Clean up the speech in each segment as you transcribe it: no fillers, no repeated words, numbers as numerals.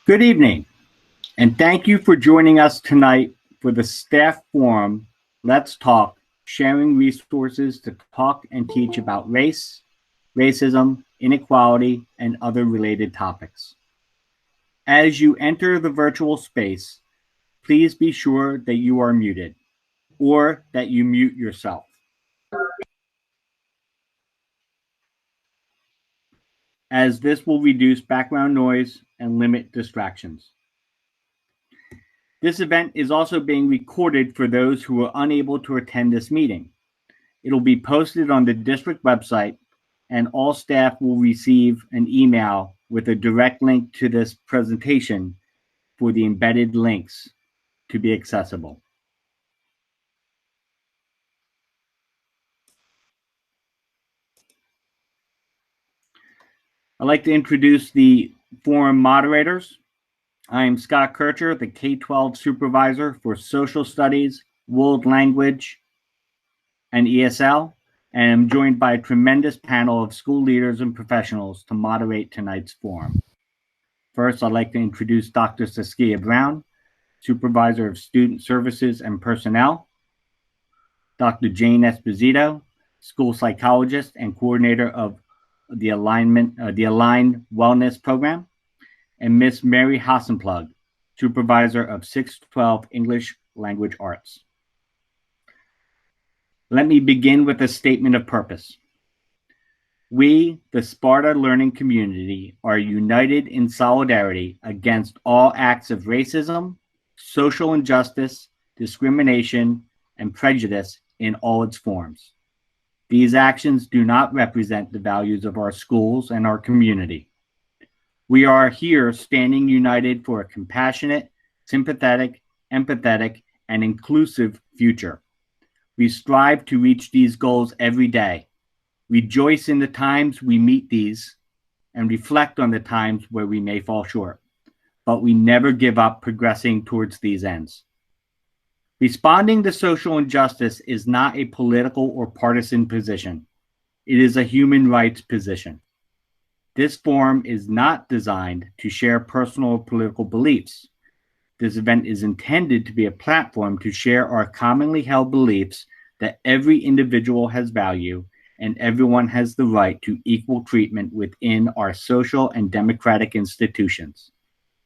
Good evening, and thank you for joining us tonight for the staff forum, Let's Talk, sharing resources to talk and teach about race, racism, inequality, and other related topics. As you enter the virtual space, please be sure that you are muted or that you mute yourself. As this will reduce background noise and limit distractions. This event is also being recorded for those who are unable to attend this meeting. It'll be posted on the district website, and all staff will receive an email with a direct link to this presentation for the embedded links to be accessible. I'd like to introduce the forum moderators. I am Scott Kircher, the K-12 Supervisor for Social Studies, World Language, and ESL, and I'm joined by a tremendous panel of school leaders and professionals to moderate tonight's forum. First, I'd like to introduce Dr. Saskia Brown, Supervisor of Student Services and Personnel, Dr. Jane Esposito, School Psychologist and Coordinator of the Align Wellness Program, and Miss Mary Hassenplug, Supervisor of 612 English Language Arts. Let me begin with a statement of purpose. We, the Sparta learning community, are united in solidarity against all acts of racism, social injustice, discrimination, and prejudice in all its forms. These actions do not represent the values of our schools and our community. We are here standing united for a compassionate, sympathetic, empathetic, and inclusive future. We strive to reach these goals every day, rejoice in the times we meet these, and reflect on the times where we may fall short, but we never give up progressing towards these ends. Responding to social injustice is not a political or partisan position. It is a human rights position. This forum is not designed to share personal or political beliefs. This event is intended to be a platform to share our commonly held beliefs that every individual has value and everyone has the right to equal treatment within our social and democratic institutions,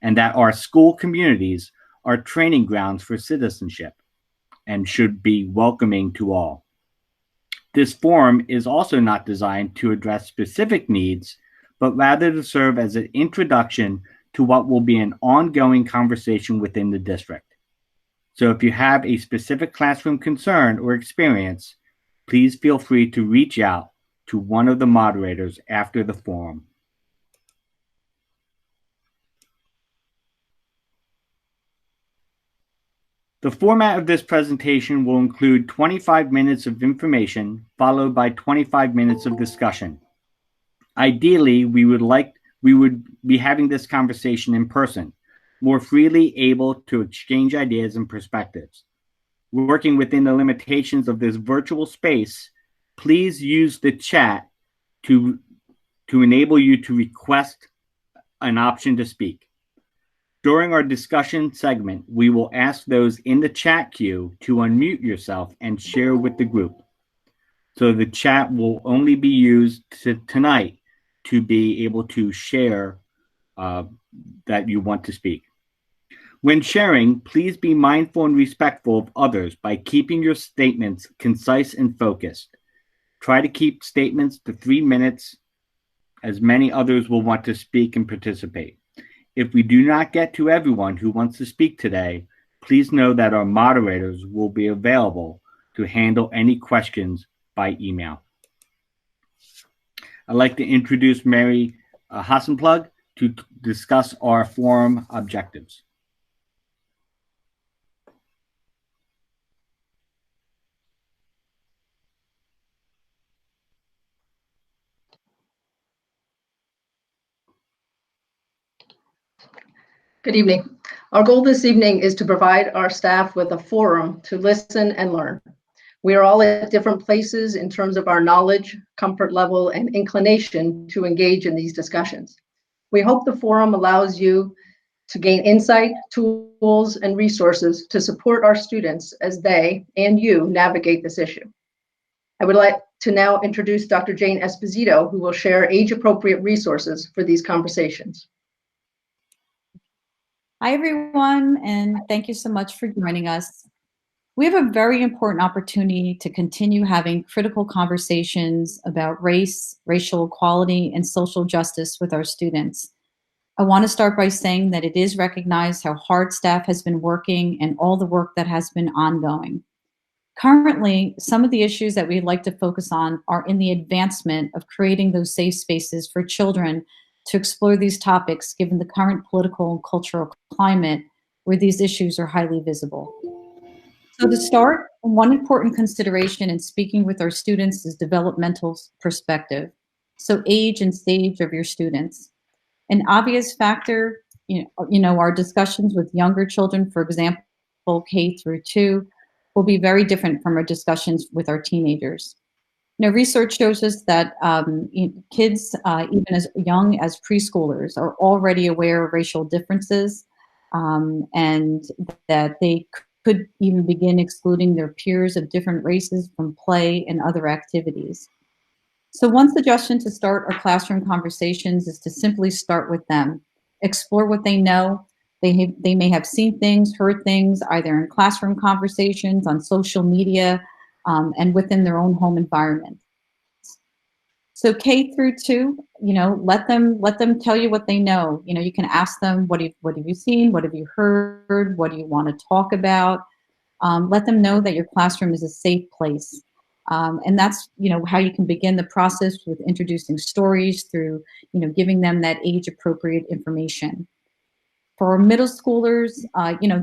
and that our school communities are training grounds for citizenship and should be welcoming to all. This forum is also not designed to address specific needs, but rather to serve as an introduction to what will be an ongoing conversation within the district. So if you have a specific classroom concern or experience, please feel free to reach out to one of the moderators after the forum. The format of this presentation will include 25 minutes of information followed by 25 minutes of discussion. Ideally, we would be having this conversation in person, more freely able to exchange ideas and perspectives. Working within the limitations of this virtual space, please use the chat to enable you to request an option to speak. During our discussion segment, we will ask those in the chat queue to unmute yourself and share with the group. So the chat will only be used tonight to be able to share that you want to speak. When sharing, please be mindful and respectful of others by keeping your statements concise and focused. Try to keep statements to 3 minutes, as many others will want to speak and participate. If we do not get to everyone who wants to speak today, please know that our moderators will be available to handle any questions by email. I'd like to introduce Mary Hassenplug to discuss our forum objectives. Good evening. Our goal this evening is to provide our staff with a forum to listen and learn. We are all at different places in terms of our knowledge, comfort level, and inclination to engage in these discussions. We hope the forum allows you to gain insight, tools, and resources to support our students as they and you navigate this issue. I would like to now introduce Dr. Jane Esposito, who will share age-appropriate resources for these conversations. Hi, everyone, and thank you so much for joining us. We have a very important opportunity to continue having critical conversations about race, racial equality, and social justice with our students. I want to start by saying that it is recognized how hard staff has been working and all the work that has been ongoing. Currently, some of the issues that we'd like to focus on are in the advancement of creating those safe spaces for children to explore these topics given the current political and cultural climate where these issues are highly visible. So to start, one important consideration in speaking with our students is developmental perspective. So age and stage of your students. An obvious factor, our discussions with younger children, for example, K through 2, will be very different from our discussions with our teenagers. Research shows us that kids, even as young as preschoolers, are already aware of racial differences, and that they could even begin excluding their peers of different races from play and other activities. So one suggestion to start our classroom conversations is to simply start with them. Explore what they know. They may have seen things, heard things, either in classroom conversations, on social media, and within their own home environment. So K through 2, let them tell you what they know. You can ask them, what have you seen? What have you heard? What do you want to talk about? Let them know that your classroom is a safe place. And that's, how you can begin the process with introducing stories through, giving them that age appropriate information. For our middle schoolers,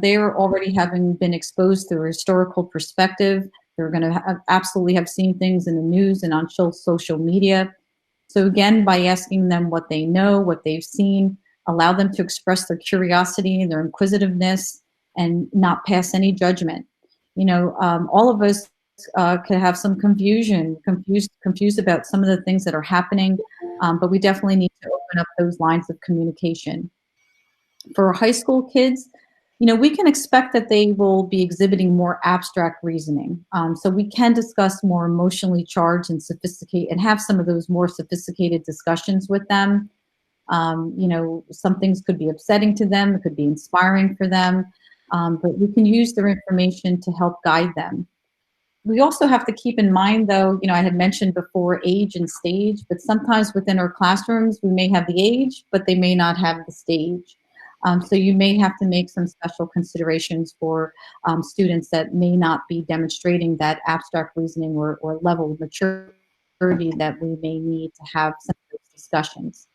they are already having been exposed through a historical perspective. They're going to absolutely have seen things in the news and on social media. So again, by asking them what they know, what they've seen, allow them to express their curiosity and their inquisitiveness and not pass any judgment. All of us could have some confused about some of the things that are happening, but we definitely need to open up those lines of communication. For high school kids, we can expect that they will be exhibiting more abstract reasoning. So we can discuss more emotionally charged and sophisticated, and have some of those more sophisticated discussions with them. Some things could be upsetting to them, it could be inspiring for them, but we can use their information to help guide them. We also have to keep in mind, though, I had mentioned before age and stage, but sometimes within our classrooms, we may have the age, but they may not have the stage. So you may have to make some special considerations for students that may not be demonstrating that abstract reasoning or level of maturity that we may need to have some of those discussions.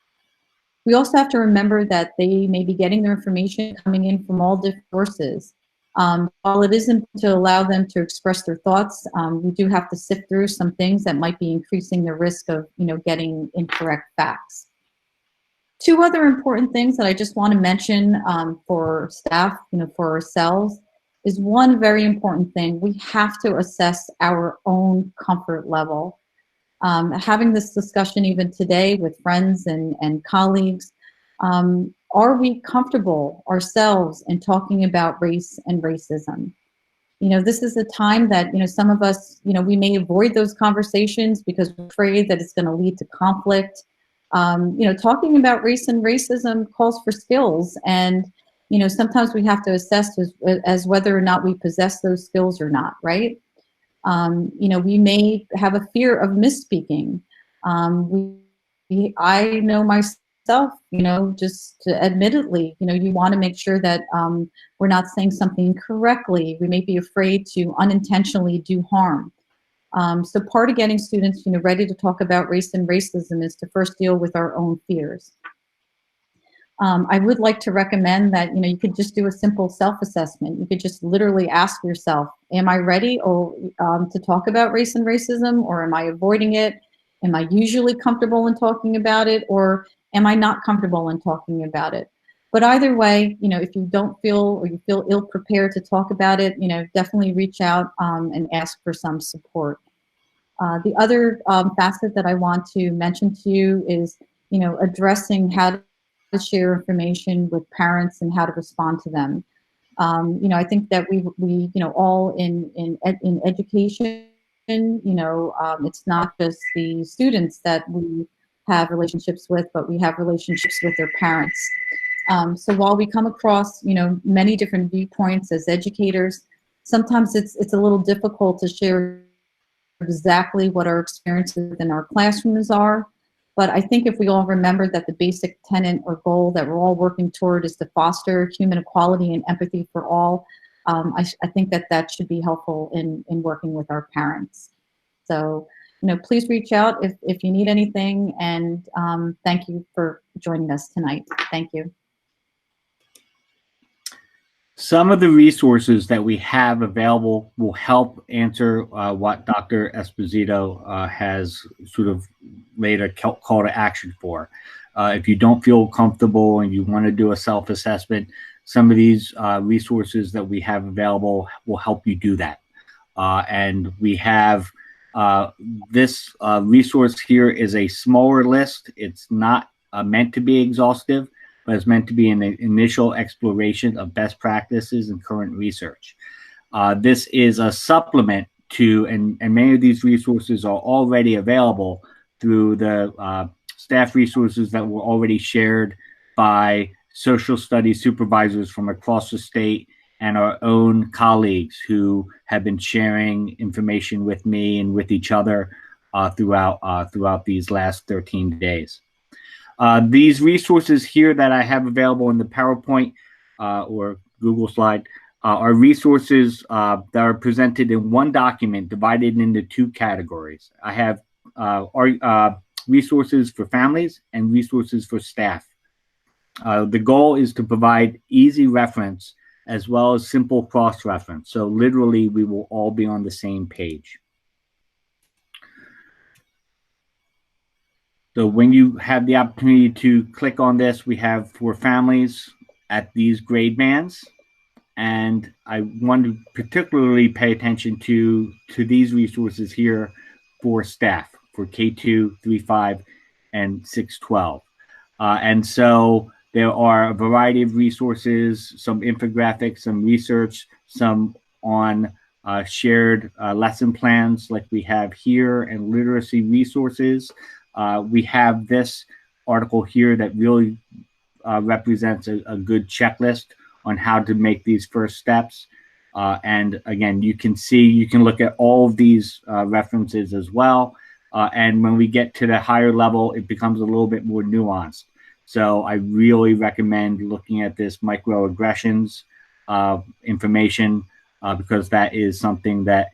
We also have to remember that they may be getting their information coming in from all different sources. While it is important to allow them to express their thoughts, we do have to sift through some things that might be increasing the risk of, getting incorrect facts. Two other important things that I just want to mention for staff, for ourselves, is one very important thing. We have to assess our own comfort level. Having this discussion even today with friends and colleagues, are we comfortable ourselves in talking about race and racism? This is a time that, some of us, we may avoid those conversations because we're afraid that it's going to lead to conflict. Talking about race and racism calls for skills, and sometimes we have to assess as whether or not we possess those skills or not, right? We may have a fear of misspeaking. I know myself, just admittedly, you want to make sure that we're not saying something incorrectly. We may be afraid to unintentionally do harm. So part of getting students, ready to talk about race and racism is to first deal with our own fears. I would like to recommend that, you could just do a simple self-assessment. You could just literally ask yourself, am I ready to talk about race and racism, or am I avoiding it? Am I usually comfortable in talking about it, or am I not comfortable in talking about it? But either way, if you don't feel, or you feel ill-prepared to talk about it, definitely reach out and ask for some support. The other facet that I want to mention to you is, addressing how to share information with parents and how to respond to them. I think that we all in education, it's not just the students that we have relationships with, but we have relationships with their parents. So while we come across, many different viewpoints as educators, sometimes it's a little difficult to share exactly what our experiences in our classrooms are. But I think if we all remember that the basic tenet or goal that we're all working toward is to foster human equality and empathy for all, I think that should be helpful in working with our parents. So, please reach out if you need anything, and thank you for joining us tonight. Thank you. Some of the resources that we have available will help answer what Dr. Esposito has sort of laid a call to action for. If you don't feel comfortable and you want to do a self-assessment, some of these resources that we have available will help you do that. And we have this resource here is a smaller list. It's not meant to be exhaustive, but it's meant to be an initial exploration of best practices and current research. This is a supplement to, and many of these resources are already available through the staff resources that were already shared by social studies supervisors from across the state and our own colleagues who have been sharing information with me and with each other throughout these last 13 days. These resources here that I have available in the PowerPoint or Google slide are resources that are presented in one document divided into two categories. I have resources for families and resources for staff. The goal is to provide easy reference as well as simple cross-reference. So literally, we will all be on the same page. So when you have the opportunity to click on this, we have for families at these grade bands. And I want to particularly pay attention to these resources here for staff, for K2, 3-5, and 6-12. And so there are a variety of resources, some infographics, some research, some on shared lesson plans like we have here, and literacy resources. We have this article here that really represents a good checklist on how to make these first steps. And again, you can look at all of these references as well. And when we get to the higher level, it becomes a little bit more nuanced. So I really recommend looking at this microaggressions information because that is something that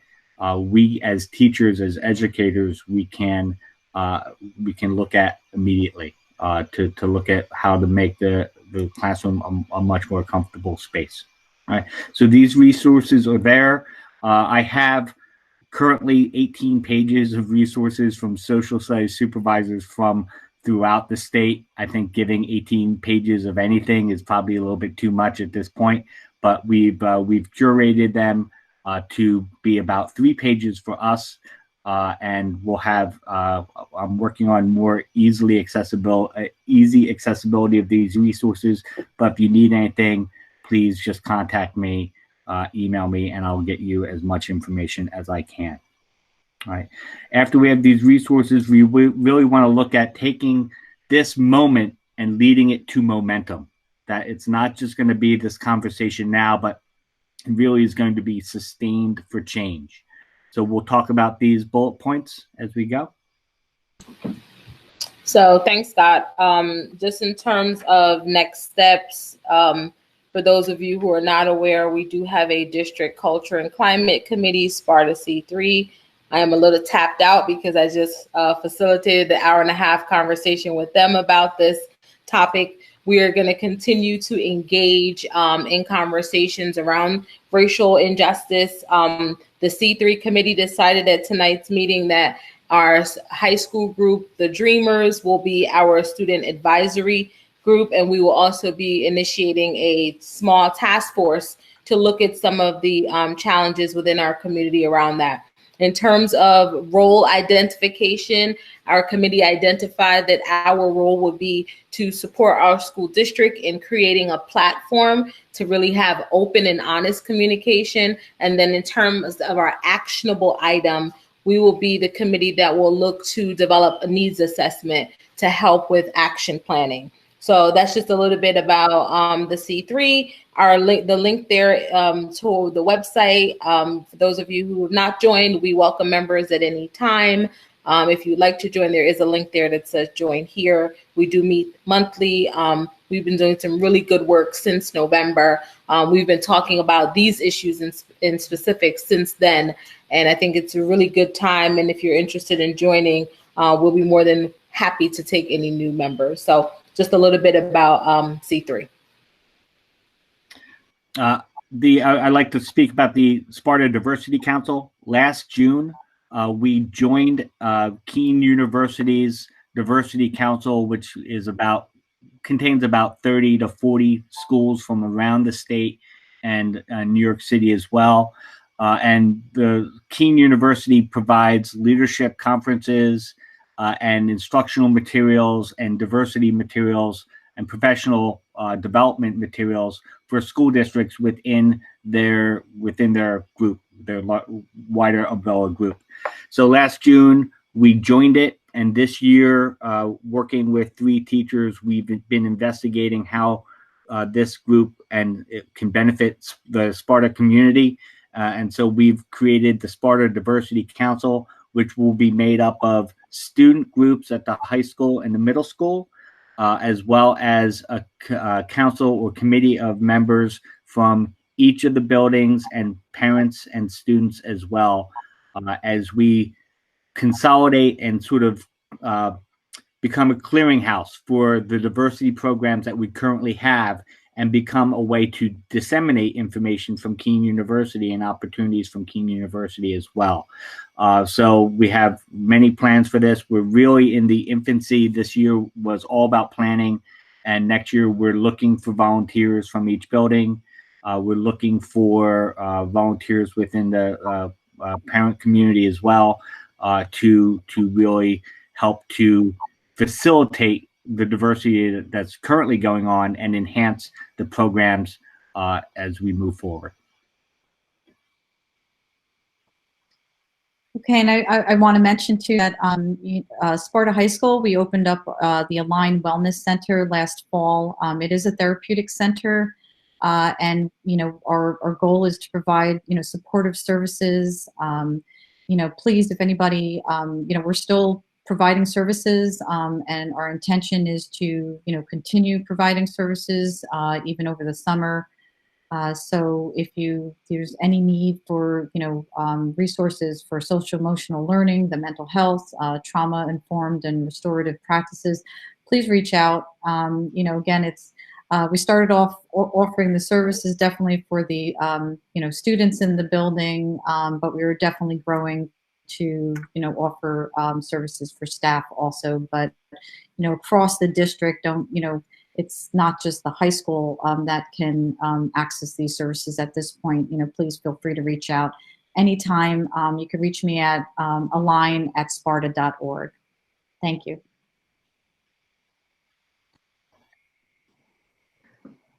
we as teachers, as educators, we can look at immediately to look at how to make the classroom a much more comfortable space. All right. So these resources are there. I have currently 18 pages of resources from social studies supervisors from throughout the state. I think giving 18 pages of anything is probably a little bit too much at this point, but we've curated them to be about 3 pages for us. And we'll have, I'm working on more easy accessibility of these resources. But if you need anything, please just contact me, email me, and I'll get you as much information as I can. All right. After we have these resources, we really want to look at taking this moment and leading it to momentum. That it's not just going to be this conversation now, but it really is going to be sustained for change. So we'll talk about these bullet points as we go. So thanks, Scott. Just in terms of next steps, for those of you who are not aware, we do have a district culture and climate committee, Sparta C3. I am a little tapped out because I just facilitated the hour-and-a-half conversation with them about this topic. We are going to continue to engage in conversations around racial injustice. The C3 committee decided at tonight's meeting that our high school group, the Dreamers, will be our student advisory group, and we will also be initiating a small task force to look at some of the challenges within our community around that. In terms of role identification, our committee identified that our role would be to support our school district in creating a platform to really have open and honest communication. And then in terms of our actionable item, we will be the committee that will look to develop a needs assessment to help with action planning. So that's just a little bit about the C3. The link there to the website. For those of you who have not joined, we welcome members at any time. If you'd like to join, there is a link there that says join here. We do meet monthly. We've been doing some really good work since November. We've been talking about these issues in specific since then. And I think it's a really good time. And if you're interested in joining, we'll be more than happy to take any new members. So just a little bit about C3. I'd like to speak about the Sparta Diversity Council. Last June, we joined Keene University's Diversity Council, which is contains about 30 to 40 schools from around the state and New York City as well. And the Keene University provides leadership conferences and instructional materials and diversity materials and professional development materials for school districts within their group, their wider umbrella group. So last June, we joined it. And this year, working with 3 teachers, we've been investigating how this group and it can benefit the Sparta community. And so we've created the Sparta Diversity Council, which will be made up of student groups at the high school and the middle school, as well as a council or committee of members from each of the buildings and parents and students as well, as we consolidate and sort of become a clearinghouse for the diversity programs that we currently have and become a way to disseminate information from Keene University and opportunities from Keene University as well. So we have many plans for this. We're really in the infancy. This year was all about planning, and next year we're looking for volunteers from each building. We're looking for volunteers within the parent community as well to really help to facilitate the diversity that's currently going on and enhance the programs as we move forward. Okay, and I want to mention too that Sparta High School, we opened up the Align Wellness Center last fall. It is a therapeutic center, and our goal is to provide supportive services. Please, if anybody, we're still providing services, and our intention is to continue providing services even over the summer. So if there's any need for resources for social emotional learning, the mental health, trauma informed and restorative practices, please reach out. Again, it's we started off offering the services definitely for the students in the building, but we were definitely growing to offer services for staff also. But across the district, it's not just the high school that can access these services at this point. Please feel free to reach out anytime. You can reach me at align@sparta.org. Thank you.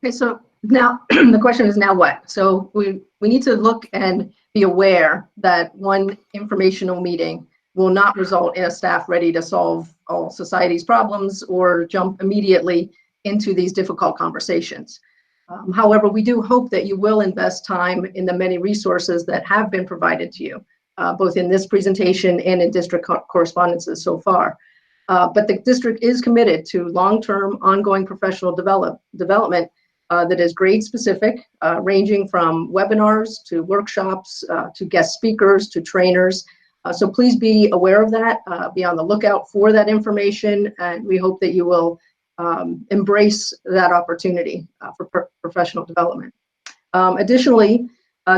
Okay, so now the question is now what? So we need to look and be aware that one informational meeting will not result in a staff ready to solve all society's problems or jump immediately into these difficult conversations. However, we do hope that you will invest time in the many resources that have been provided to you, both in this presentation and in district correspondences so far. But the district is committed to long-term ongoing professional development that is grade specific, ranging from webinars to workshops, to guest speakers, to trainers. So please be aware of that, be on the lookout for that information, and we hope that you will embrace that opportunity for professional development. Additionally,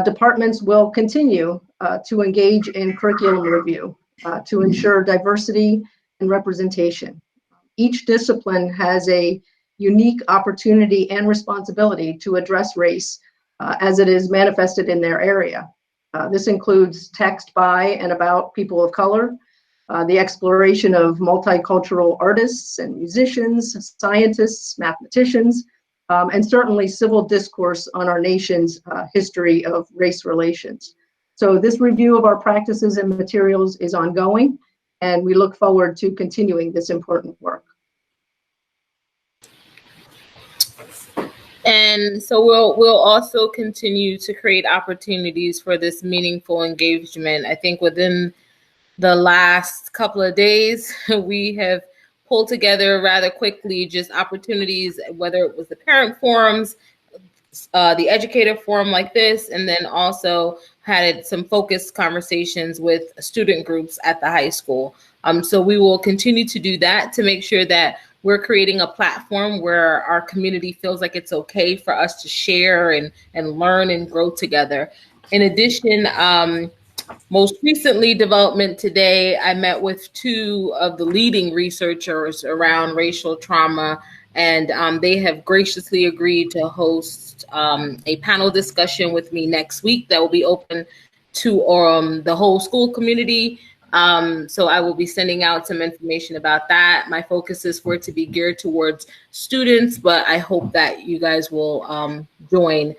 departments will continue to engage in curriculum review to ensure diversity and representation. Each discipline has a unique opportunity and responsibility to address race as it is manifested in their area. This includes text by and about people of color, the exploration of multicultural artists and musicians, scientists, mathematicians, and certainly civil discourse on our nation's history of race relations. So this review of our practices and materials is ongoing, and we look forward to continuing this important work. And so we'll also continue to create opportunities for this meaningful engagement. I think within the last couple of days, we have pulled together rather quickly just opportunities, whether it was the parent forums, the educator forum like this, and then also had some focused conversations with student groups at the high school. So we will continue to do that to make sure that we're creating a platform where our community feels like it's okay for us to share and learn and grow together. In addition, most recently, development today, I met with two of the leading researchers around racial trauma, and they have graciously agreed to host a panel discussion with me next week that will be open to the whole school community. So I will be sending out some information about that. My focus is for it to be geared towards students, but I hope that you guys will join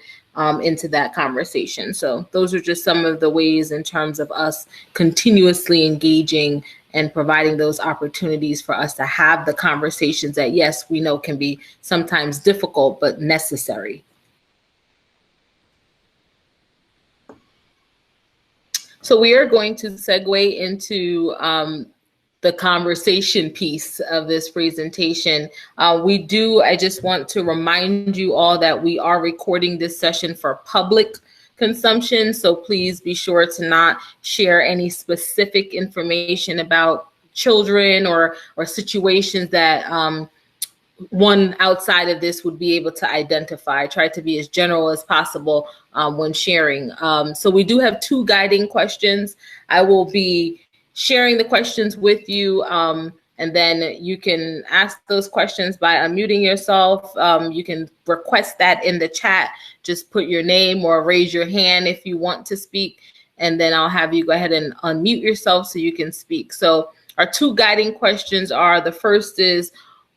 into that conversation. So those are just some of the ways in terms of us continuously engaging and providing those opportunities for us to have the conversations that, yes, we know can be sometimes difficult, but necessary. So we are going to segue into the conversation piece of this presentation. I just want to remind you all that we are recording this session for public consumption. So please be sure to not share any specific information about children or situations that one outside of this would be able to identify. Try to be as general as possible when sharing. So we do have two guiding questions. I will be sharing the questions with you, and then you can ask those questions by unmuting yourself. You can request that in the chat. Just put your name or raise your hand if you want to speak, and then I'll have you go ahead and unmute yourself so you can speak. So our two guiding questions are, the first is,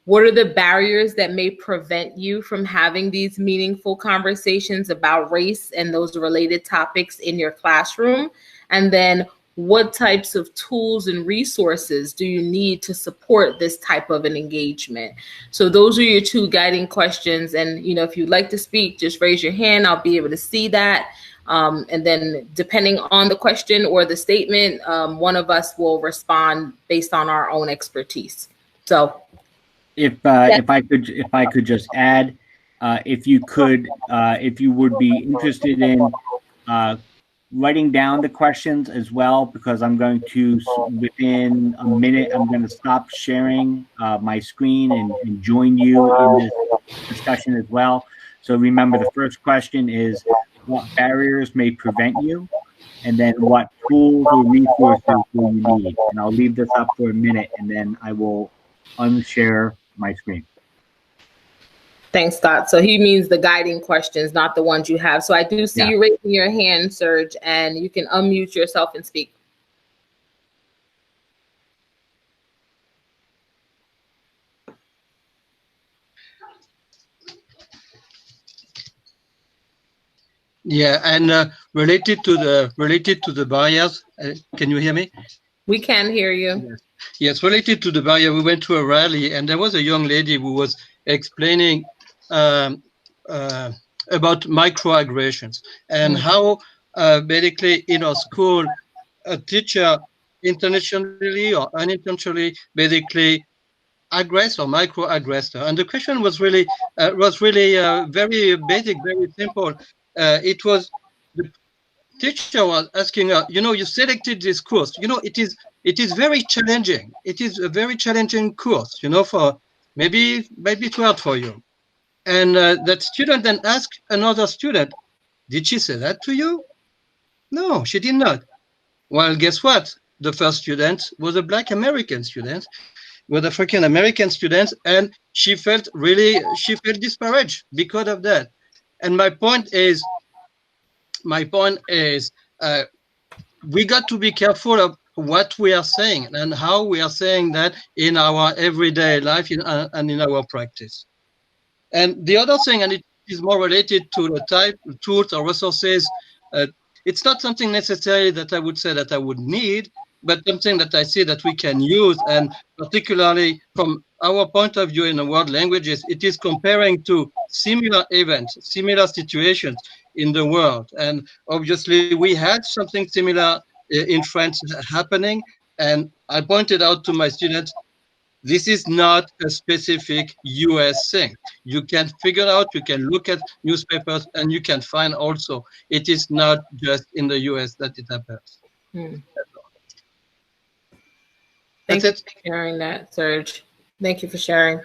what are the barriers that may prevent you from having these meaningful conversations about race and those related topics in your classroom? And then what types of tools and resources do you need to support this type of an engagement? So those are your two guiding questions. And, you know, if you'd like to speak, just raise your hand. I'll be able to see that. And then depending on the question or the statement, one of us will respond based on our own expertise. So if I could just add, if you would be interested in writing down the questions as well, because I'm going to, within a minute, I'm going to stop sharing my screen and join you in this discussion as well. So remember, the first question is, what barriers may prevent you? And then what tools or resources will you need? And I'll leave this up for a minute, and then I will unshare my screen. Thanks, Scott. So he means the guiding questions, not the ones you have. So I do see you raising your hand, Serge, and you can unmute yourself and speak. Yeah, and related to the barriers, can you hear me? We can hear you. Yes, related to the barrier, we went to a rally, and there was a young lady who was explaining about microaggressions and how basically in our school, a teacher intentionally or unintentionally basically aggress or microaggress her. And the question was really very basic, very simple. It was the teacher was asking her, you know, you selected this course, you know, it is very challenging. It is a very challenging course, you know, for maybe it's hard for you. And that student then asked another student, did she say that to you? No, she did not. Well, guess what? The first student was a Black American student, with African American students, and she felt disparaged because of that. And my point is we got to be careful of what we are saying and how we are saying that in our everyday life and in our practice. And the other thing, and it is more related to the type of tools or resources, it's not something necessarily that I would say that I would need, but something that I see that we can use. And particularly from our point of view in the world languages, it is comparing to similar events, similar situations in the world. And obviously we had something similar in France happening. And I pointed out to my students, this is not a specific US thing. You can figure out, you can look at newspapers, and you can find also it is not just in the US that it happens. Thank That's you it. for sharing that, Serge. Thank you for sharing.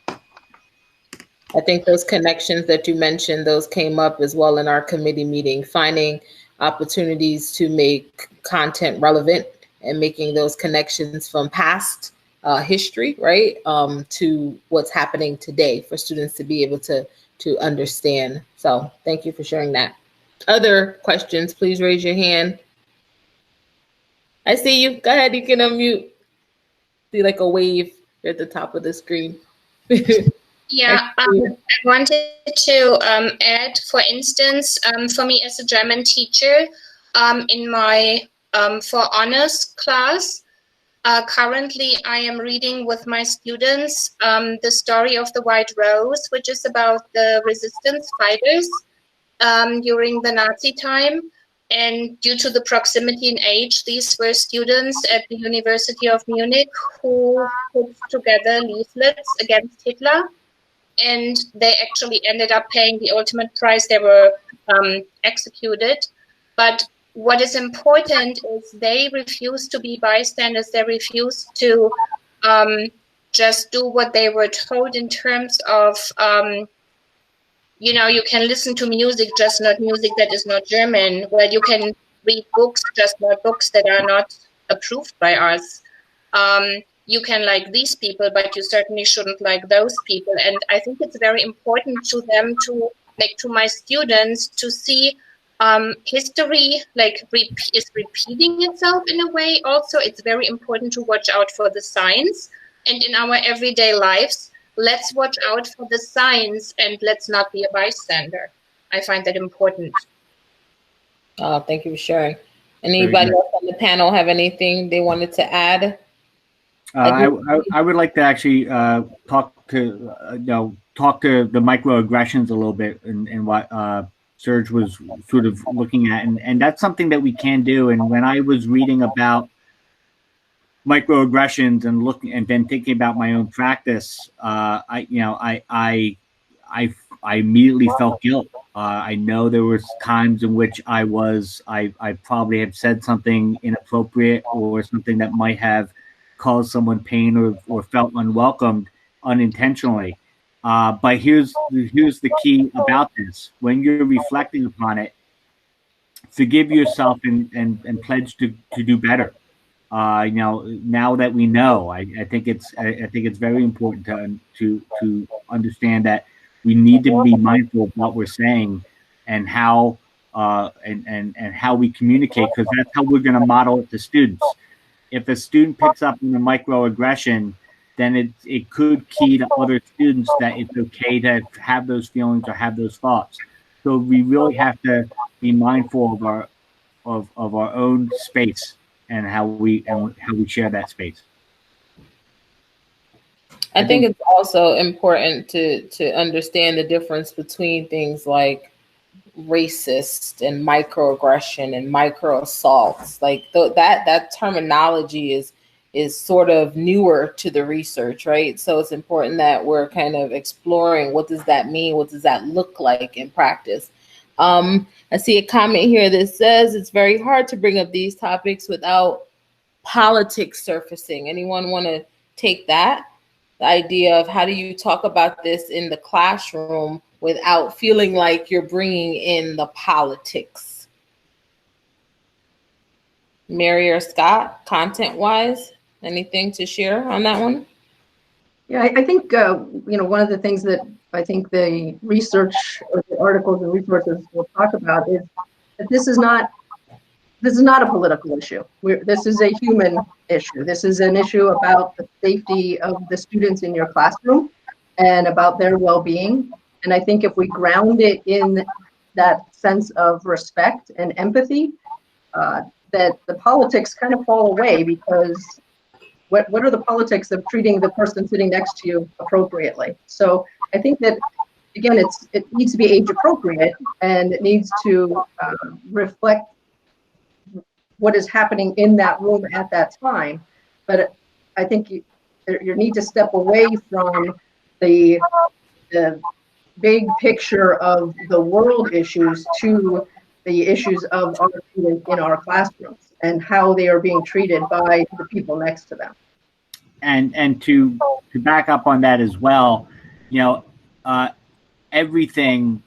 I think those connections that you mentioned, those came up as well in our committee meeting, finding opportunities to make content relevant and making those connections from past history, right, to what's happening today for students to be able to understand. So thank you for sharing that. Other questions, please raise your hand. I see you. Go ahead, you can unmute. See like a wave at the top of the screen. Yeah, I wanted to add, for instance, for me as a German teacher, in my for honors class, currently I am reading with my students the story of the White Rose, which is about the resistance fighters during the Nazi time. And due to the proximity in age, these were students at the University of Munich who put together leaflets against Hitler. And they actually ended up paying the ultimate price. They were executed. But what is important is they refused to be bystanders. They refused to just do what they were told in terms of, you know, you can listen to music, just not music that is not German. Well, you can read books, just not books that are not approved by us. You can like these people, but you certainly shouldn't like those people. And I think it's very important to them, to like to my students, to see history like is repeating itself in a way. Also, it's very important to watch out for the signs. And in our everyday lives, let's watch out for the signs and let's not be a bystander. I find that important. Oh, thank you for sharing. Anybody else on the panel have anything they wanted to add? I would like to actually talk to the microaggressions a little bit and what Serge was sort of looking at, and that's something that we can do. And when I was reading about microaggressions and looking and then thinking about my own practice, I immediately felt guilt. I know there was times in which I probably have said something inappropriate or something that might have caused someone pain or felt unwelcomed unintentionally. But here's the key about this. When you're reflecting upon it, forgive yourself and pledge to do better. Now that we know, I think it's very important to understand that we need to be mindful of what we're saying and how and how we communicate, because that's how we're going to model it to students. If a student picks up on a microaggression, then it could key to other students that it's okay to have those feelings or have those thoughts. So we really have to be mindful of our own space and how we share that space. I think it's also important to understand the difference between things like racist and microaggression and micro assaults. Like that terminology is sort of newer to the research, right? So it's important that we're kind of exploring, what does that mean? What does that look like in practice? I see a comment here that says it's very hard to bring up these topics without politics surfacing. Anyone want to take that? The idea of how do you talk about this in the classroom without feeling like you're bringing in the politics? Mary or Scott, content-wise, anything to share on that one? Yeah, I think, one of the things that I think the research or the articles and resources will talk about is that this is not a political issue. This is a human issue. This is an issue about the safety of the students in your classroom and about their well-being. And I think if we ground it in that sense of respect and empathy, that the politics kind of fall away, because what are the politics of treating the person sitting next to you appropriately? So I think that, again, it needs to be age appropriate, and it needs to reflect what is happening in that room at that time. But I think you need to step away from the big picture of the world issues to the issues of our students in our classrooms and how they are being treated by the people next to them. And to back up on that as well, everything,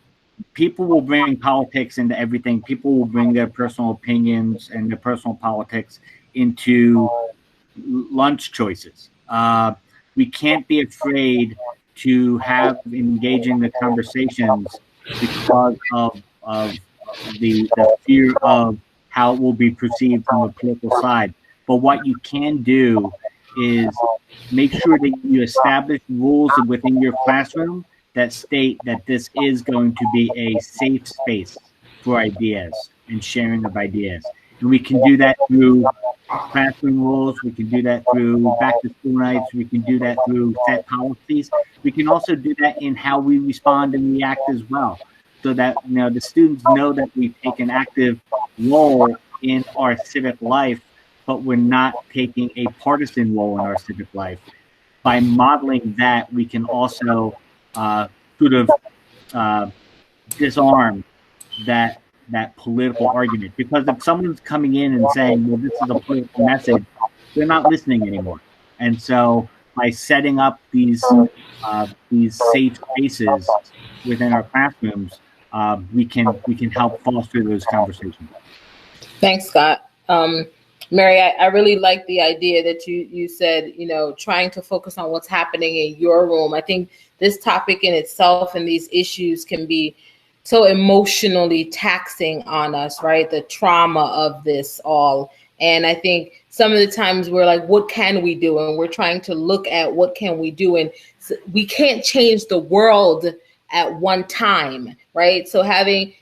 people will bring politics into everything. People will bring their personal opinions and their personal politics into lunch choices. We can't be afraid to have engaging the conversations because of the fear of how it will be perceived from a political side. But what you can do is make sure that you establish rules within your classroom that state that this is going to be a safe space for ideas and sharing of ideas. And we can do that through classroom rules. We can do that through back to school nights. We can do that through set policies. We can also do that in how we respond and react as well, so that the students know that we take an active role in our civic life, but we're not taking a partisan role in our civic life. By modeling that, we can also disarm that political argument. Because if someone's coming in and saying, well, this is a political message, they're not listening anymore. And so by setting up these safe spaces within our classrooms, we can help foster those conversations. Thanks, Scott. Mary, I really like the idea that you said, trying to focus on what's happening in your room. I think this topic in itself and these issues can be so emotionally taxing on us, right? The trauma of this all. And I think some of the times we're like, what can we do? And we're trying to look at what can we do? And we can't change the world at one time, right? So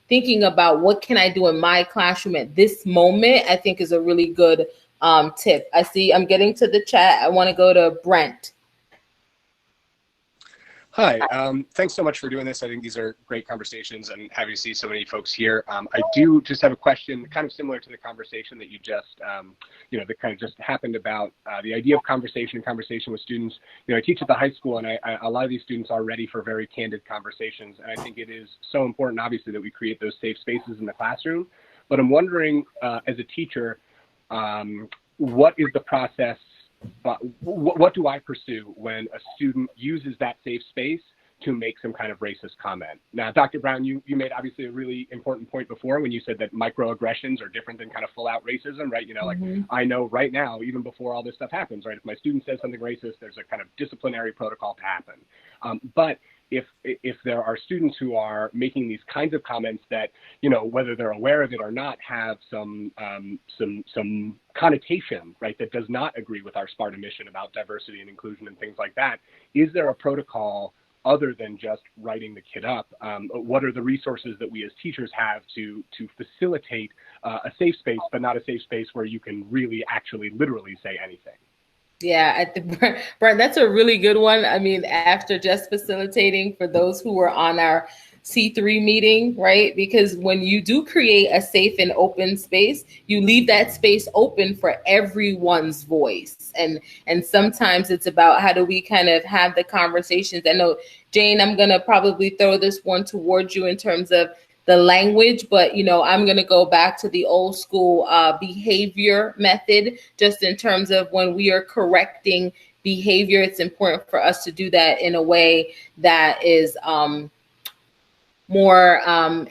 thinking about what can I do in my classroom at this moment, I think is a really good tip. I see I'm getting to the chat. I want to go to Brent. Hi, thanks so much for doing this. I think these are great conversations and happy to see so many folks here. I do just have a question kind of similar to the conversation that you just, that kind of just happened about the idea of conversation with students. I teach at the high school, and a lot of these students are ready for very candid conversations. And I think it is so important, obviously, that we create those safe spaces in the classroom. But I'm wondering, as a teacher, what is the process? What do I pursue when a student uses that safe space to make some kind of racist comment? Now, Dr. Brown, you made obviously a really important point before when you said that microaggressions are different than kind of full out racism, right? Like I know right now, even before all this stuff happens, right? If my student says something racist, there's a kind of disciplinary protocol to happen. But if there are students who are making these kinds of comments that, whether they're aware of it or not, have some connotation, right, that does not agree with our Sparta mission about diversity and inclusion and things like that, is there a protocol other than just writing the kid up? What are the resources that we as teachers have to facilitate a safe space, but not a safe space where you can really actually literally say anything? Yeah, Brent, that's a really good one. I mean, after just facilitating for those who were on our C3 meeting, right? Because when you do create a safe and open space, you leave that space open for everyone's voice. And sometimes it's about how do we kind of have the conversations. I know, Jane, I'm going to probably throw this one towards you in terms of the language, but I'm going to go back to the old school behavior method, just in terms of when we are correcting behavior, it's important for us to do that in a way that is more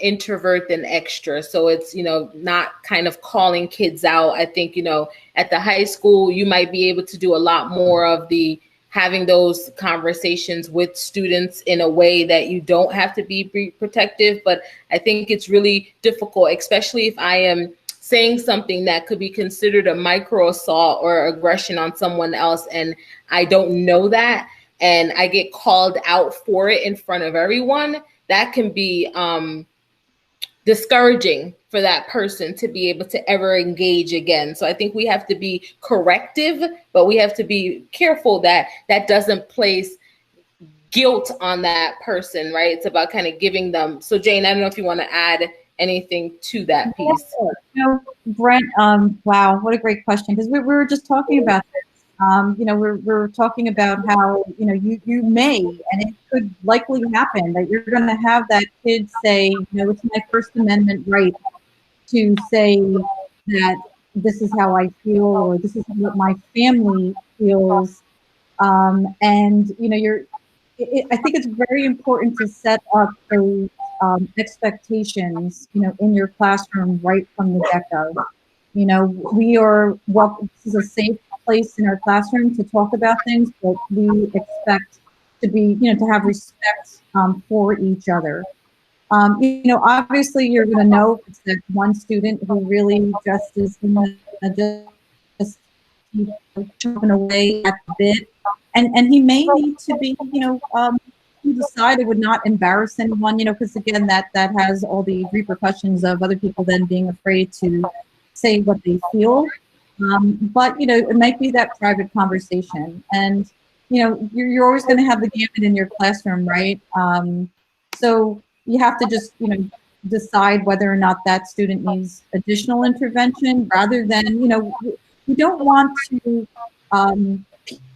introvert than extra. So it's, not kind of calling kids out. I think, at the high school, you might be able to do a lot more of the having those conversations with students in a way that you don't have to be protective. But I think it's really difficult, especially if I am saying something that could be considered a micro assault or aggression on someone else, and I don't know that, and I get called out for it in front of everyone. That can be discouraging for that person to be able to ever engage again. So I think we have to be corrective, but we have to be careful that that doesn't place guilt on that person, right? It's about kind of giving them. So Jane, I don't know if you want to add anything to that piece. You know, Brent, wow, what a great question, because we were just talking about this. You know, we're talking about how, you know, you may, and it could likely happen, that you're going to have that kid say, you know, it's my First Amendment right to say that this is how I feel, or this is what my family feels. And, you know, I think it's very important to set up those expectations, you know, in your classroom right from the get-go. You know, this is a safe place in our classroom to talk about things, but we expect to be, you know, to have respect for each other. You know, obviously you're going to know if it's that one student who really just is just keep chopping away at the bit, and he may need to be, you know, he decided would not embarrass anyone, you know, because again, that has all the repercussions of other people then being afraid to say what they feel. But, you know, it might be that private conversation. And, you know, you're always going to have the gamut in your classroom, right? So you have to just, you know, decide whether or not that student needs additional intervention, rather than, you know, we don't want to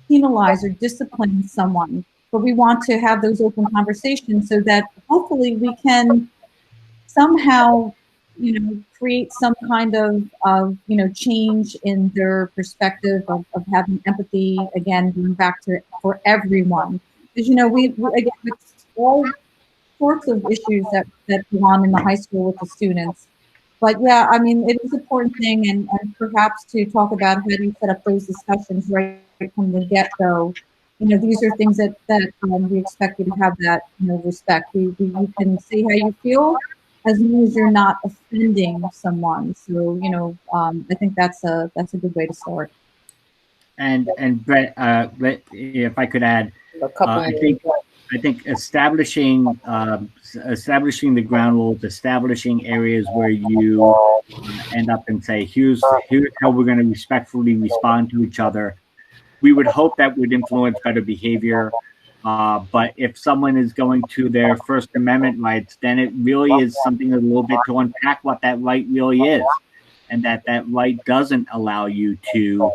penalize or discipline someone, but we want to have those open conversations so that hopefully we can somehow, you know, create some kind of you know, change in their perspective of having empathy, again, going back to for everyone. Because, you know, we again, it's all sorts of issues that go on in the high school with the students. But yeah, I mean, it is an important thing, and perhaps to talk about how do you set up those discussions right from the get-go. You know, these are things that we expect you to have that, you know, respect. You can say how you feel, as long as you're not offending someone. So, you know, I think that's a good way to start. And Brett, if I could add, I think establishing the ground rules, establishing areas where you end up and say, here's how we're going to respectfully respond to each other. We would hope that would influence better behavior. But if someone is going to their First Amendment rights, then it really is something a little bit to unpack what that right really is, and that right doesn't allow you to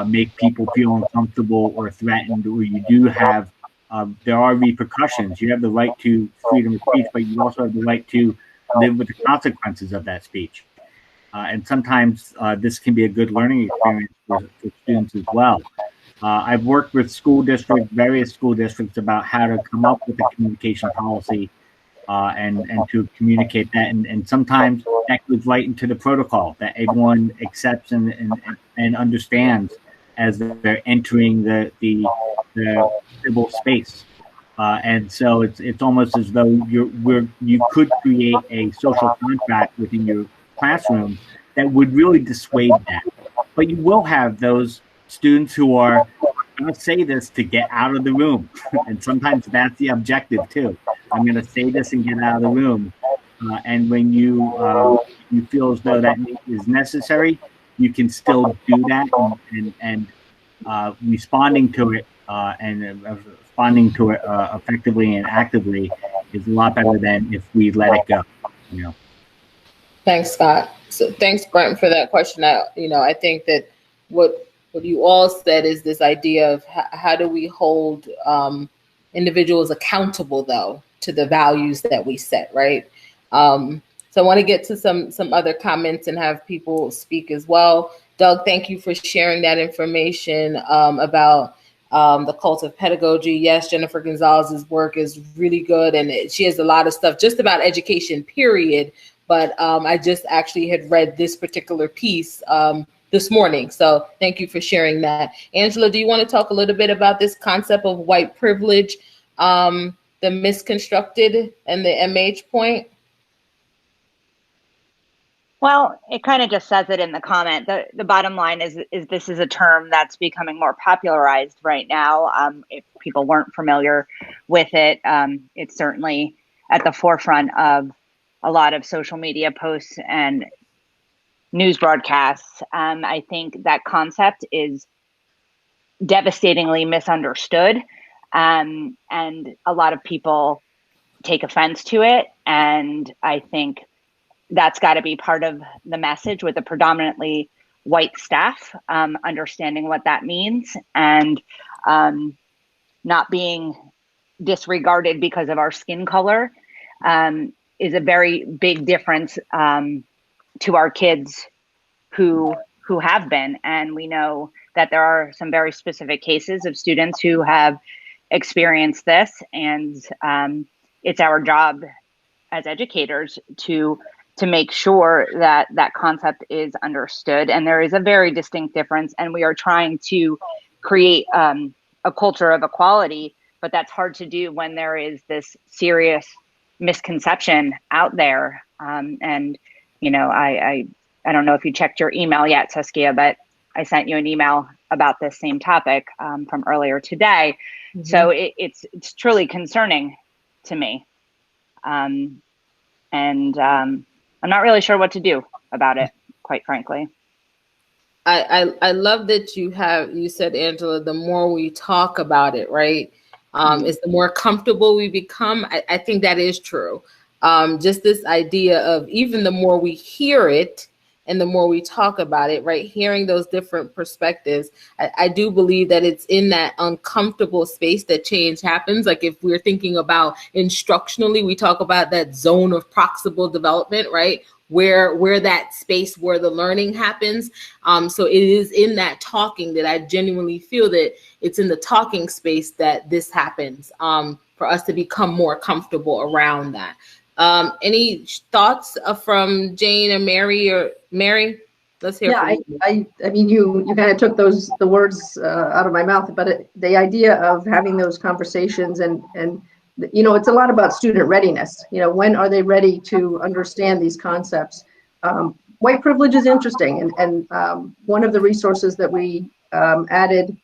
make people feel uncomfortable or threatened, or you do have, there are repercussions. You have the right to freedom of speech, but you also have the right to live with the consequences of that speech. And sometimes this can be a good learning experience for students as well. I've worked with various school districts about how to come up with a communication policy and to communicate that. And sometimes that goes right into the protocol that everyone accepts and understands as they're entering the civil space. And so it's almost as though you could create a social contract within your classroom that would really dissuade that. But you will have those students who are going to say this to get out of the room. And sometimes that's the objective too. I'm going to say this and get out of the room. And when you feel as though that is necessary, you can still do that, and responding to it effectively and actively is a lot better than if we let it go. You know. Thanks, Scott. So thanks, Brent, for that question. I think that what you all said is this idea of how do we hold individuals accountable, though, to the values that we set, right? So I want to get to some other comments and have people speak as well. Doug, thank you for sharing that information about the cult of pedagogy. Yes, Jennifer Gonzalez's work is really good, and she has a lot of stuff just about education, period. But I just actually had read this particular piece this morning. So thank you for sharing that. Angela, do you want to talk a little bit about this concept of white privilege, the misconstructed and the MH point? Well, it kind of just says it in the comment. The bottom line is this is a term that's becoming more popularized right now. If people weren't familiar with it, it's certainly at the forefront of a lot of social media posts and news broadcasts. I think that concept is devastatingly misunderstood, and a lot of people take offense to it. And I think that's got to be part of the message with a predominantly white staff, understanding what that means and not being disregarded because of our skin color is a very big difference to our kids who have been. And we know that there are some very specific cases of students who have experienced this, and it's our job as educators to make sure that that concept is understood. And there is a very distinct difference, and we are trying to create a culture of equality, but that's hard to do when there is this serious misconception out there. And, you know, I don't know if you checked your email yet, Saskia, but I sent you an email about this same topic from earlier today. Mm-hmm. So it's truly concerning to me. I'm not really sure what to do about it, quite frankly. I love that you said, Angela, the more we talk about it, right, is the more comfortable we become. I think that is true. Just this idea of even the more we hear it and the more we talk about it, right, hearing those different perspectives, I do believe that it's in that uncomfortable space that change happens. Like if we're thinking about instructionally, we talk about that zone of proximal development, right, where that space where the learning happens. So it is in that talking that I genuinely feel that it's in the talking space that this happens, for us to become more comfortable around that. Any thoughts from Jane or Mary? Let's hear from you. I mean, you kind of took the words out of my mouth, but the idea of having those conversations and you know, it's a lot about student readiness. You know, when are they ready to understand these concepts? White privilege is interesting, and one of the resources that we added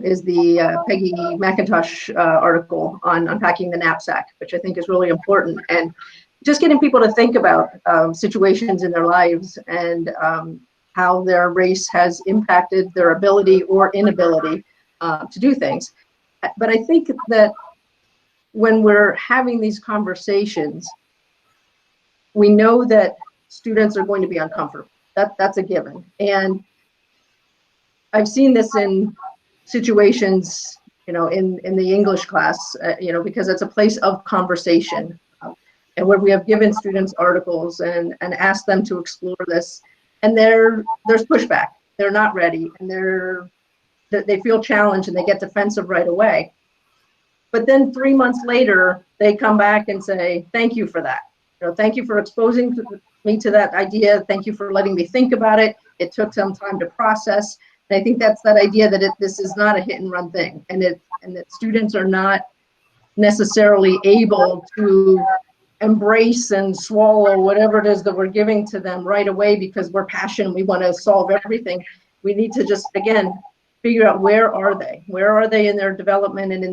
is the Peggy McIntosh article on unpacking the knapsack, which I think is really important. And just getting people to think about situations in their lives and how their race has impacted their ability or inability to do things. But I think that when we're having these conversations, we know that students are going to be uncomfortable. That's a given. And I've seen this in situations, you know, in the English class, you know, because it's a place of conversation, and where we have given students articles and asked them to explore this, and there's pushback. They're not ready, and they feel challenged, and they get defensive right away. But then 3 months later, they come back and say, "Thank you for that. You know, thank you for exposing me to that idea. Thank you for letting me think about it. It took some time to process." And I think that's that idea that this is not a hit and run thing, and that students are not necessarily able to embrace and swallow whatever it is that we're giving to them right away because we're passionate, we want to solve everything. We need to just, again, figure out where are they in their development and in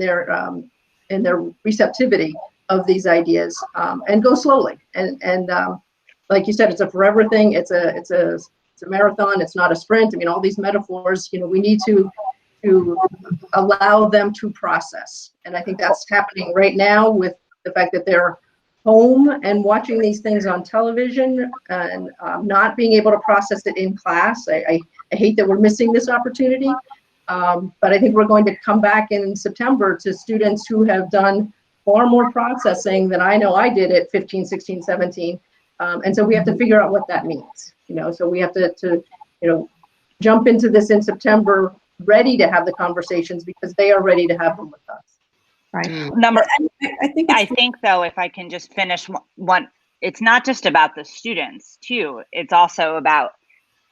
their receptivity of these ideas, and go slowly. And like you said, it's a forever thing. It's a marathon. It's not a sprint. I mean, all these metaphors, you know, we need to allow them to process. And I think that's happening right now with the fact that they're home and watching these things on television and not being able to process it in class. I hate that we're missing this opportunity. But I think we're going to come back in September to students who have done far more processing than I know I did at 15, 16, 17. And so we have to figure out what that means. You know, so we have to you know, jump into this in September, ready to have the conversations because they are ready to have them with us. Right. I think though, if I can just finish one, it's not just about the students too. It's also about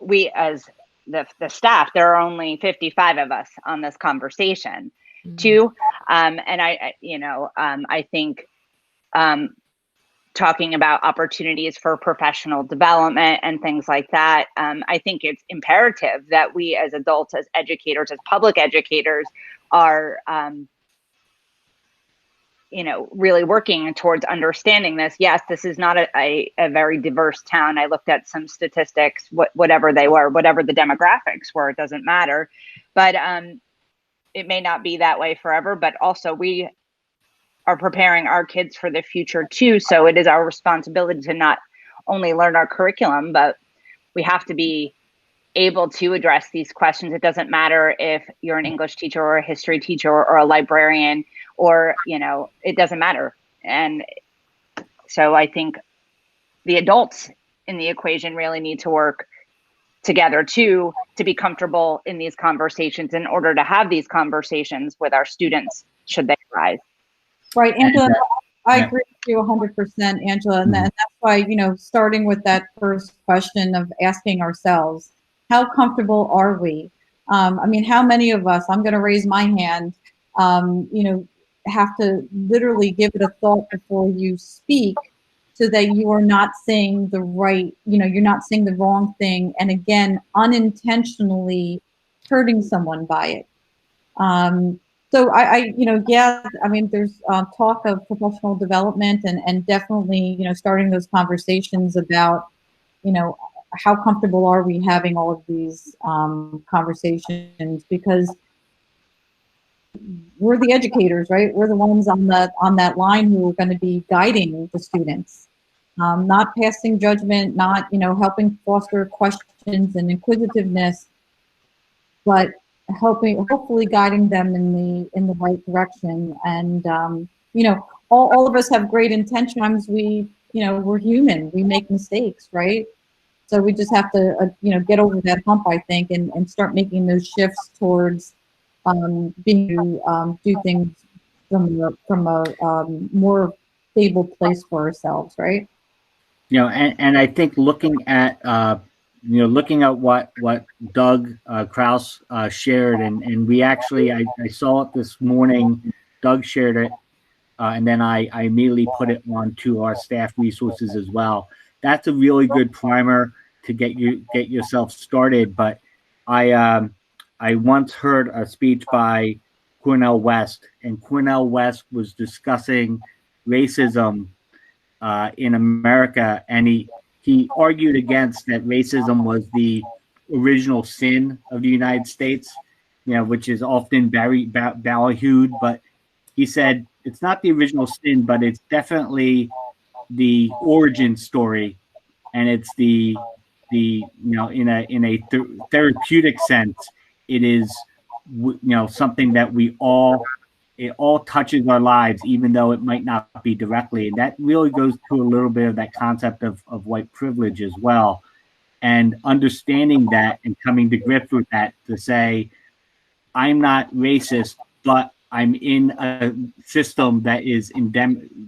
we as the staff, there are only 55 of us on this conversation too. And I think talking about opportunities for professional development and things like that, I think it's imperative that we as adults, as educators, as public educators are, really working towards understanding this. Yes, this is not a very diverse town. I looked at some statistics, whatever they were, whatever the demographics were, it doesn't matter. But it may not be that way forever, but also we are preparing our kids for the future too. So it is our responsibility to not only learn our curriculum, but we have to be able to address these questions. It doesn't matter if you're an English teacher or a history teacher or a librarian, or, it doesn't matter. And so I think the adults in the equation really need to work together too, to be comfortable in these conversations in order to have these conversations with our students should they arise. Right, Angela, I agree with you 100%, Angela, and that's why, starting with that first question of asking ourselves, how comfortable are we? How many of us, I'm going to raise my hand, have to literally give it a thought before you speak so that you are not saying the right, you're not saying the wrong thing, and again, unintentionally hurting someone by it. So there's talk of professional development and definitely, starting those conversations about, how comfortable are we having all of these conversations, because we're the educators, right? We're the ones on that line who are going to be guiding the students, not passing judgment, not, helping foster questions and inquisitiveness, but hopefully guiding them in the right direction. And all of us have great intentions. We're human. We make mistakes, right? So we just have to get over that hump, I think, and start making those shifts towards do things from a more stable place for ourselves, right? And I think looking at what Doug Kraus shared, and we actually, I saw it this morning. Doug shared it, and then I immediately put it onto our staff resources as well. That's a really good primer to get yourself started. But I once heard a speech by Cornel West, and Cornel West was discussing racism in America, and he argued against that racism was the original sin of the United States, which is often ballyhooed. But he said it's not the original sin, but it's definitely the origin story, and it's the in a therapeutic sense, it is something that it all touches our lives, even though it might not be directly. And that really goes to a little bit of that concept of white privilege as well. And understanding that and coming to grips with that, to say, I'm not racist, but I'm in a system that is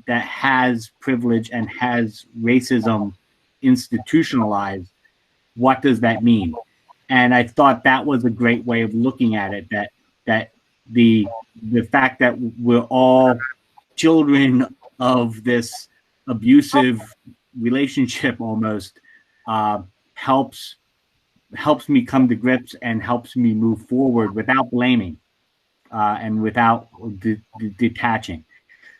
that has privilege and has racism institutionalized. What does that mean? And I thought that was a great way of looking at it, that the fact that we're all children of this abusive relationship almost helps me come to grips and helps me move forward without blaming and without detaching.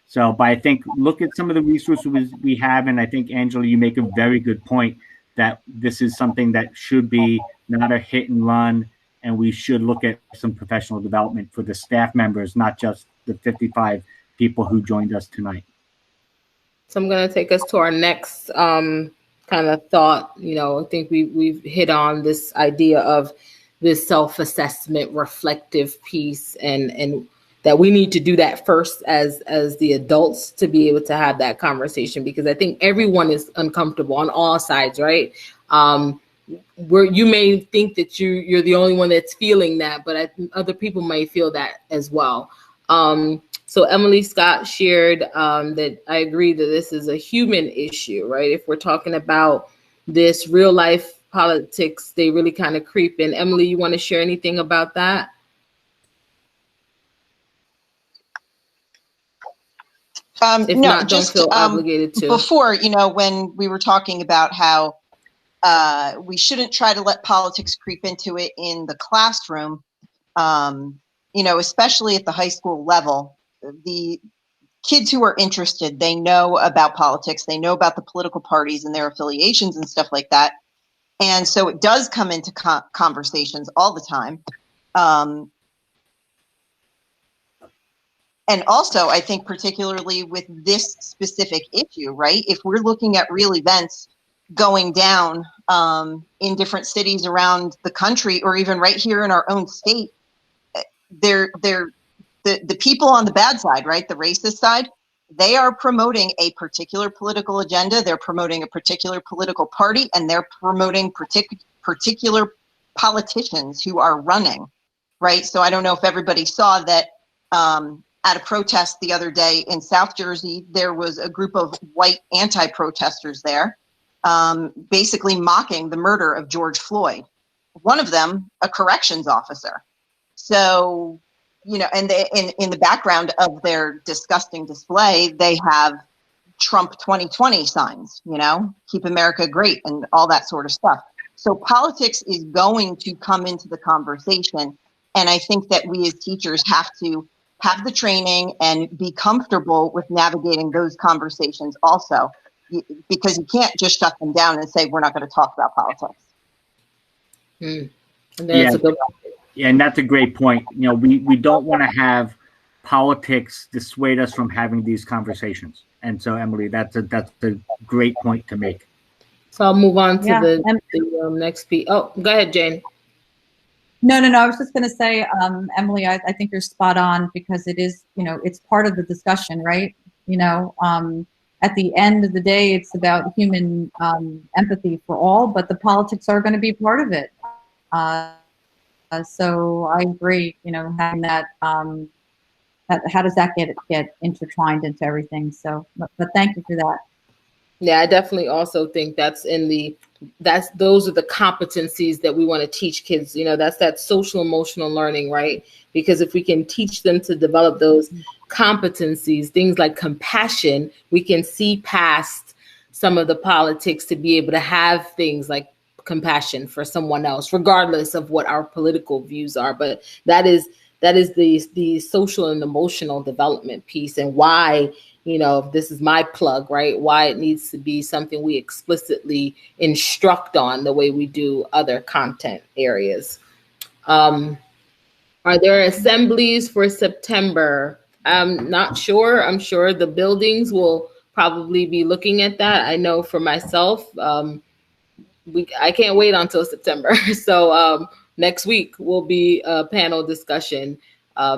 So, but I think look at some of the resources we have, and I think, Angela, you make a very good point that this is something that should be not a hit and run, and we should look at some professional development for the staff members, not just the 55 people who joined us tonight. So I'm going to take us to our next kind of thought. I think we've hit on this idea of this self-assessment reflective piece, and that we need to do that first as the adults to be able to have that conversation, because I think everyone is uncomfortable on all sides, right? Where you may think that you're the only one that's feeling that, but other people may feel that as well. So Emily Scott shared that I agree that this is a human issue, right? If we're talking about this real life politics, they really kind of creep in. Emily, you want to share anything about that? If no, not, just don't feel obligated to. Before, when we were talking about how we shouldn't try to let politics creep into it in the classroom, especially at the high school level, the kids who are interested, they know about politics, they know about the political parties and their affiliations and stuff like that. And so it does come into conversations all the time. And also, I think particularly with this specific issue, right? If we're looking at real events going down in different cities around the country, or even right here in our own state, the people on the bad side, right? The racist side, they are promoting a particular political agenda. They're promoting a particular political party, and they're promoting particular politicians who are running, right? So I don't know if everybody saw that at a protest the other day in South Jersey, there was a group of white anti-protesters there, basically mocking the murder of George Floyd. One of them, a corrections officer. So, and they, in the background of their disgusting display, they have Trump 2020 signs, keep America great and all that sort of stuff. So politics is going to come into the conversation. And I think that we as teachers have to have the training and be comfortable with navigating those conversations also, because you can't just shut them down and say, we're not going to talk about politics. Yeah, and that's a great point. We don't want to have politics dissuade us from having these conversations. And so, Emily, that's a great point to make. So I'll move on to the next piece. Oh, go ahead, Jane. No. I was just going to say, Emily, I think you're spot on, because it is, it's part of the discussion, right? At the end of the day, it's about human empathy for all, but the politics are going to be part of it. So I agree, having that, how does that get intertwined into everything? So, but thank you for that. Yeah, I definitely also think those are the competencies that we want to teach kids. That's that social emotional learning, right? Because if we can teach them to develop those competencies, things like compassion, we can see past some of the politics to be able to have things like compassion for someone else, regardless of what our political views are. But that is the social and emotional development piece, and why, this is my plug, right? Why it needs to be something we explicitly instruct on the way we do other content areas. Are there assemblies for September? I'm not sure. I'm sure the buildings will probably be looking at that. I know for myself, I can't wait until September. So next week will be a panel discussion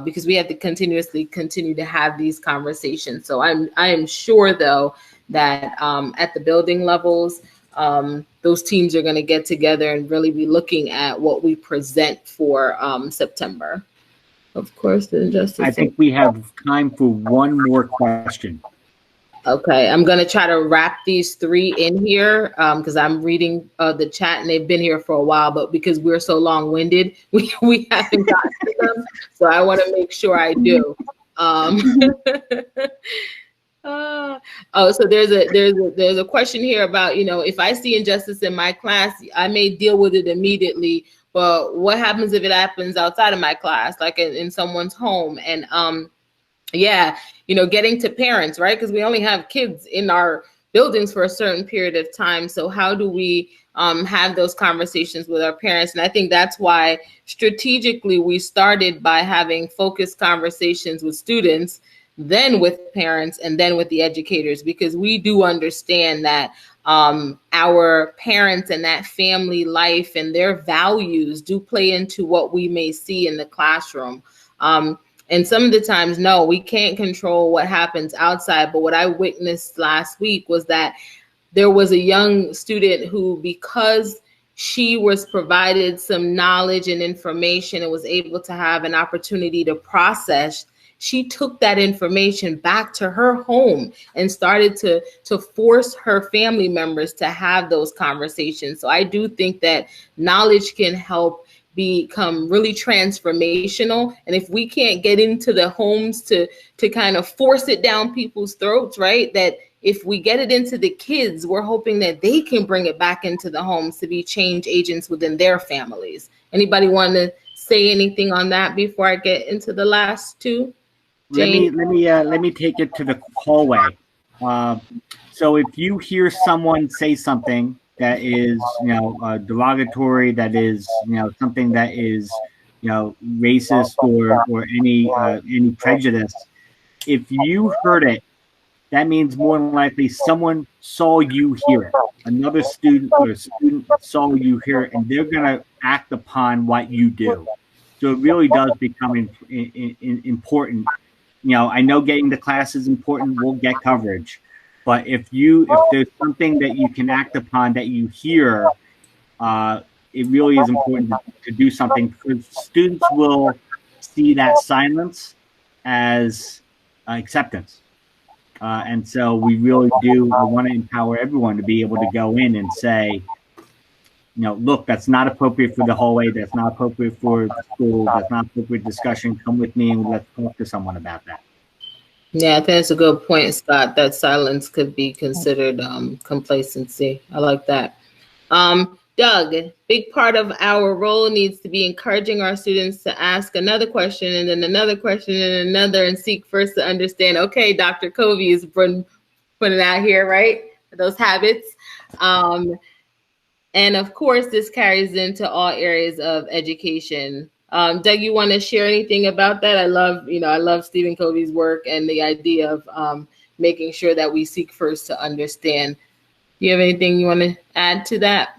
because we have to continue to have these conversations. So I am sure, though, that at the building levels, those teams are going to get together and really be looking at what we present for September. Of course, the injustice. I think we have time for one more question. Okay, I'm going to try to wrap these three in here because I'm reading the chat and they've been here for a while, but because we're so long-winded, we haven't gotten to them. So I want to make sure I do. So there's a question here about, if I see injustice in my class, I may deal with it immediately, but what happens if it happens outside of my class, like in someone's home? And getting to parents, right? Because we only have kids in our buildings for a certain period of time. So how do we have those conversations with our parents? And I think that's why strategically we started by having focused conversations with students, then with parents, and then with the educators, because we do understand that our parents and that family life and their values do play into what we may see in the classroom. And some of the times, no, we can't control what happens outside. But what I witnessed last week was that there was a young student who, because she was provided some knowledge and information and was able to have an opportunity to process, she took that information back to her home and started to force her family members to have those conversations. So I do think that knowledge can help become really transformational. And if we can't get into the homes to kind of force it down people's throats, right? That if we get it into the kids, we're hoping that they can bring it back into the homes to be change agents within their families. Anybody want to say anything on that before I get into the last two? Jane? Let me take it to the hallway. So if you hear someone say something that is, derogatory, that is, something that is, racist or any prejudice, if you heard it, that means more than likely someone saw you hear it. Another student saw you hear it, and they're going to act upon what you do. So it really does become important. I know getting to class is important. We'll get coverage. But if there's something that you can act upon that you hear, it really is important to do something, because students will see that silence as acceptance. And so we really do want to empower everyone to be able to go in and say, look, that's not appropriate for the hallway. That's not appropriate for the school. That's not appropriate discussion. Come with me and let's talk to someone about that. Yeah, I think that's a good point, Scott, that silence could be considered complacency. I like that. Doug, big part of our role needs to be encouraging our students to ask another question and then another question and another, and seek first to understand. Okay, Dr. Covey is putting it out here, right? Those habits. And of course, this carries into all areas of education. Doug, you want to share anything about that? I love Stephen Covey's work and the idea of making sure that we seek first to understand. Do you have anything you want to add to that?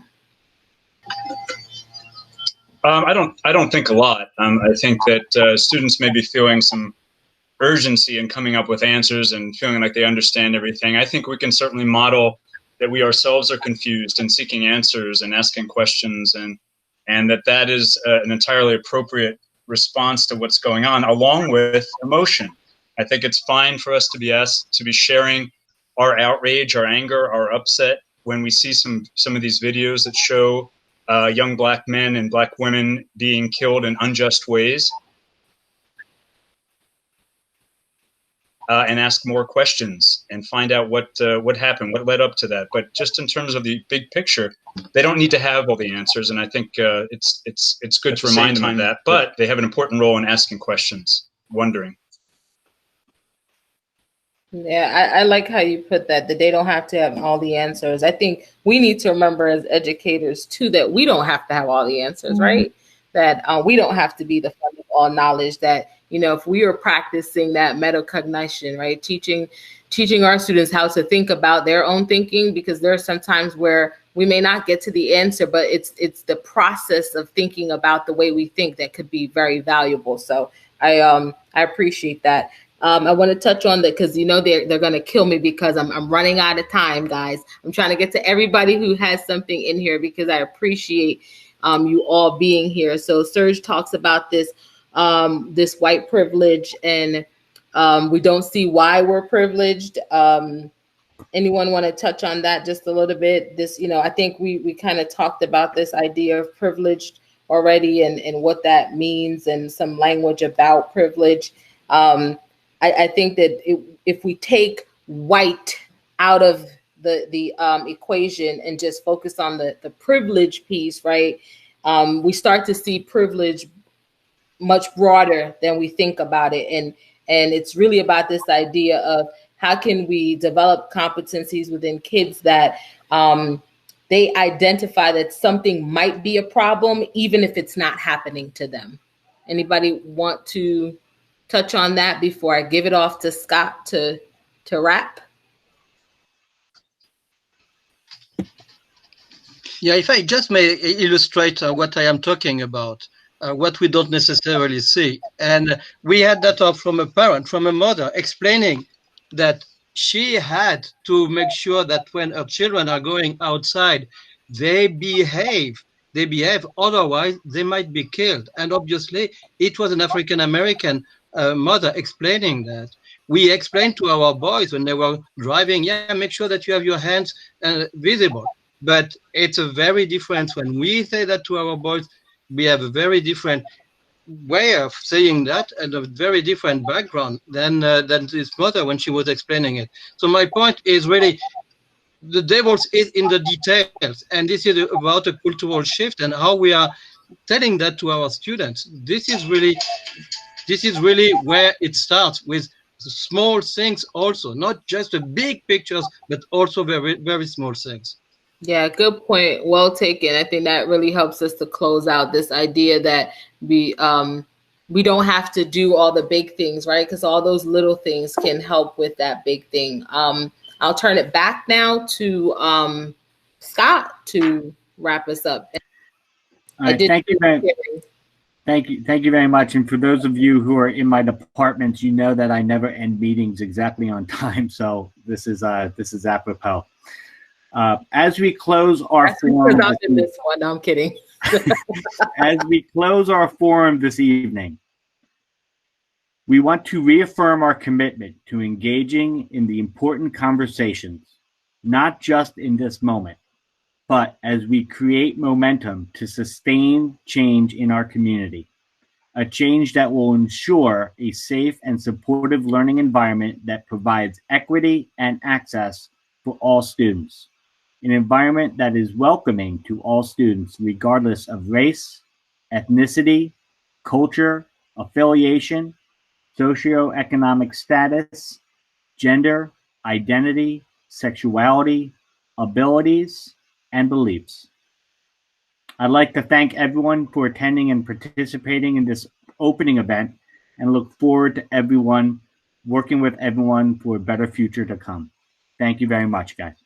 I don't think a lot. I think that students may be feeling some urgency in coming up with answers and feeling like they understand everything. I think we can certainly model that we ourselves are confused and seeking answers and asking questions, and that is an entirely appropriate response to what's going on, along with emotion. I think it's fine for us to be asked to be sharing our outrage, our anger, our upset when we see some of these videos that show young Black men and Black women being killed in unjust ways, and ask more questions and find out what happened, what led up to that. But just in terms of the big picture, they don't need to have all the answers, and I think it's good to remind them of that. But they have an important role in asking questions, wondering. Yeah, I like how you put that they don't have to have all the answers. I think we need to remember as educators too that we don't have to have all the answers, right? That we don't have to be the fund of all knowledge. That if we are practicing that metacognition, right, teaching our students how to think about their own thinking, because there are some times where we may not get to the answer, but it's the process of thinking about the way we think that could be very valuable. So I appreciate that. I want to touch on that because they're going to kill me because I'm running out of time, guys. I'm trying to get to everybody who has something in here because I appreciate you all being here. So Serge talks about this white privilege, and we don't see why we're privileged. Anyone want to touch on that just a little bit? I think we kind of talked about this idea of privileged already and what that means and some language about privilege. I think that if we take white out of the equation and just focus on the privilege piece, right, we start to see privilege much broader than we think about it. And it's really about this idea of how can we develop competencies within kids that they identify that something might be a problem, even if it's not happening to them. Anybody want to touch on that before I give it off to Scott to wrap? Yeah, if I just may illustrate what I am talking about, what we don't necessarily see. And we had that from a parent, from a mother, explaining that she had to make sure that when her children are going outside, they behave, otherwise they might be killed. And obviously it was an African-American mother explaining that. We explained to our boys when they were driving, yeah, make sure that you have your hands visible. But it's a very different when we say that to our boys. We have a very different way of saying that and a very different background than his mother when she was explaining it. So my point is really the devil is in the details, and this is about a cultural shift and how we are telling that to our students. This is really where it starts, with small things also, not just the big pictures, but also very, very small things. Yeah, good point. Well taken. I think that really helps us to close out this idea that we don't have to do all the big things, right? Because all those little things can help with that big thing. I'll turn it back now to Scott to wrap us up. All right, thank you very much. And for those of you who are in my departments, you know that I never end meetings exactly on time. So this is apropos. As we close our forum, this one. No, I'm kidding. As we close our forum this evening, we want to reaffirm our commitment to engaging in the important conversations, not just in this moment, but as we create momentum to sustain change in our community, a change that will ensure a safe and supportive learning environment that provides equity and access for all students, an environment that is welcoming to all students regardless of race, ethnicity, culture, affiliation, socioeconomic status, gender, identity, sexuality, abilities, and beliefs. I'd like to thank everyone for attending and participating in this opening event, and look forward to working with everyone for a better future to come. Thank you very much, guys.